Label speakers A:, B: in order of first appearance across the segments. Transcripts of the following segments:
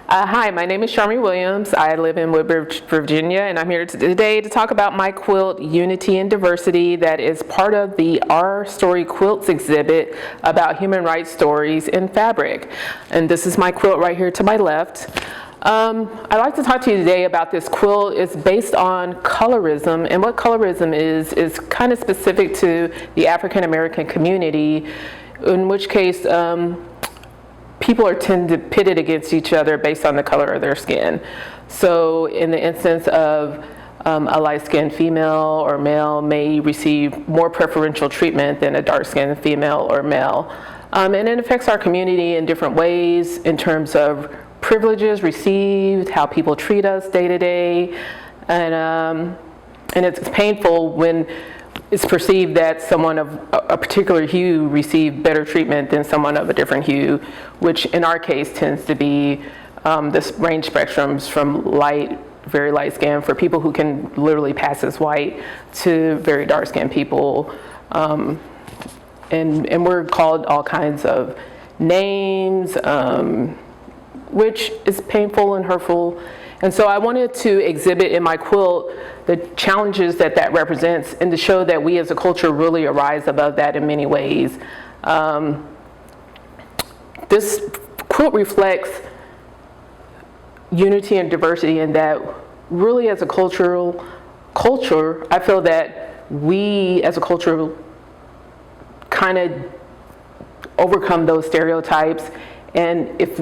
A: Hi, my name is Sharmie Williams. I live in Woodbridge, Virginia, and I'm here today to talk about my quilt, Unity and Diversity, that is part of the Our Story Quilts exhibit about human rights stories in fabric. And this is my quilt right here to my left. I'd like to talk to you today about this quilt. It's based on colorism, and what colorism is kind of specific to the African American community, in which case people are pitted against each other based on the color of their skin. So in the instance of a light-skinned female or male may receive more preferential treatment than a dark-skinned female or male. And it affects our community in different ways in terms of privileges received, how people treat us day to day, and it's painful when it's perceived that someone of a particular hue received better treatment than someone of a different hue, which in our case tends to be this range spectrums from light, very light skin for people who can literally pass as white to very dark skinned people. And we're called all kinds of names, which is painful and hurtful. And so I wanted to exhibit in my quilt the challenges that represents, and to show that we as a culture really arise above that in many ways. This quilt reflects unity and diversity in that really as a culture, I feel that we as a culture kind of overcome those stereotypes. And if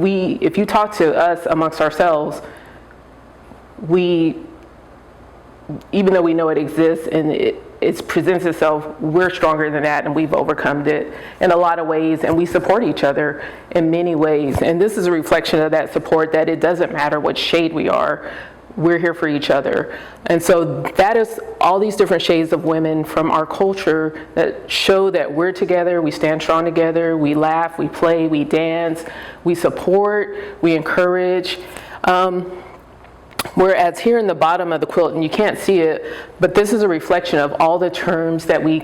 A: you talk to us amongst ourselves, even though we know it exists and it presents itself, we're stronger than that, and we've overcome it in a lot of ways, and we support each other in many ways. And this is a reflection of that support, that it doesn't matter what shade we are, we're here for each other. And so that is all these different shades of women from our culture that show that we're together, we stand strong together, we laugh, we play, we dance, we support, we encourage. Whereas here in the bottom of the quilt, and you can't see it, but this is a reflection of all the terms that we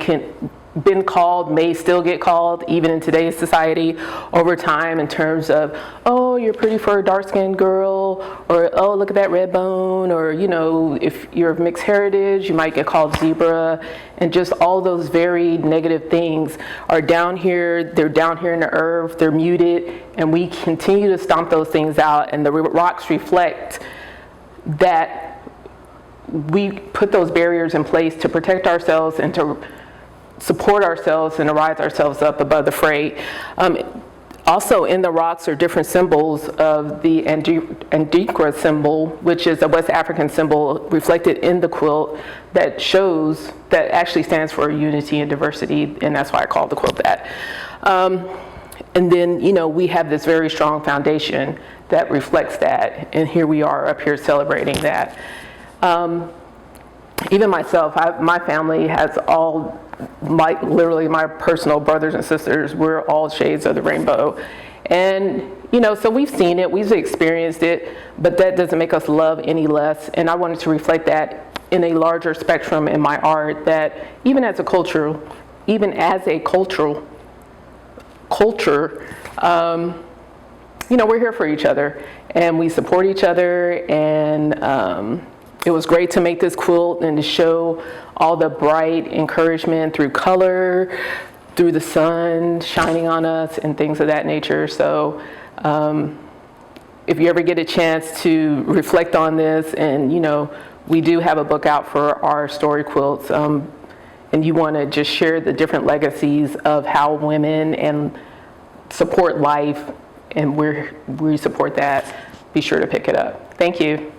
A: been called, may still get called, even in today's society over time, in terms of, oh, you're pretty for a dark-skinned girl, or oh, look at that red bone, or if you're of mixed heritage, you might get called zebra, and just all those very negative things are down here. They're down here in the earth, they're muted, and we continue to stomp those things out, and the rocks reflect that we put those barriers in place to protect ourselves and to support ourselves and to rise ourselves up above the fray. Also in the rocks are different symbols of the Andikra symbol, which is a West African symbol reflected in the quilt that actually stands for unity and diversity, and that's why I call the quilt that. And then, we have this very strong foundation that reflects that, and here we are up here celebrating that. Even myself, my family has all, literally my personal brothers and sisters, we're all shades of the rainbow. And, so we've seen it, we've experienced it, but that doesn't make us love any less. And I wanted to reflect that in a larger spectrum in my art, that even as a culture, we're here for each other, and we support each other, and it was great to make this quilt and to show all the bright encouragement through color, through the sun shining on us, and things of that nature. So if you ever get a chance to reflect on this, and we do have a book out for our story quilts, and you want to just share the different legacies of how women and support life, and we support that, be sure to pick it up. Thank you.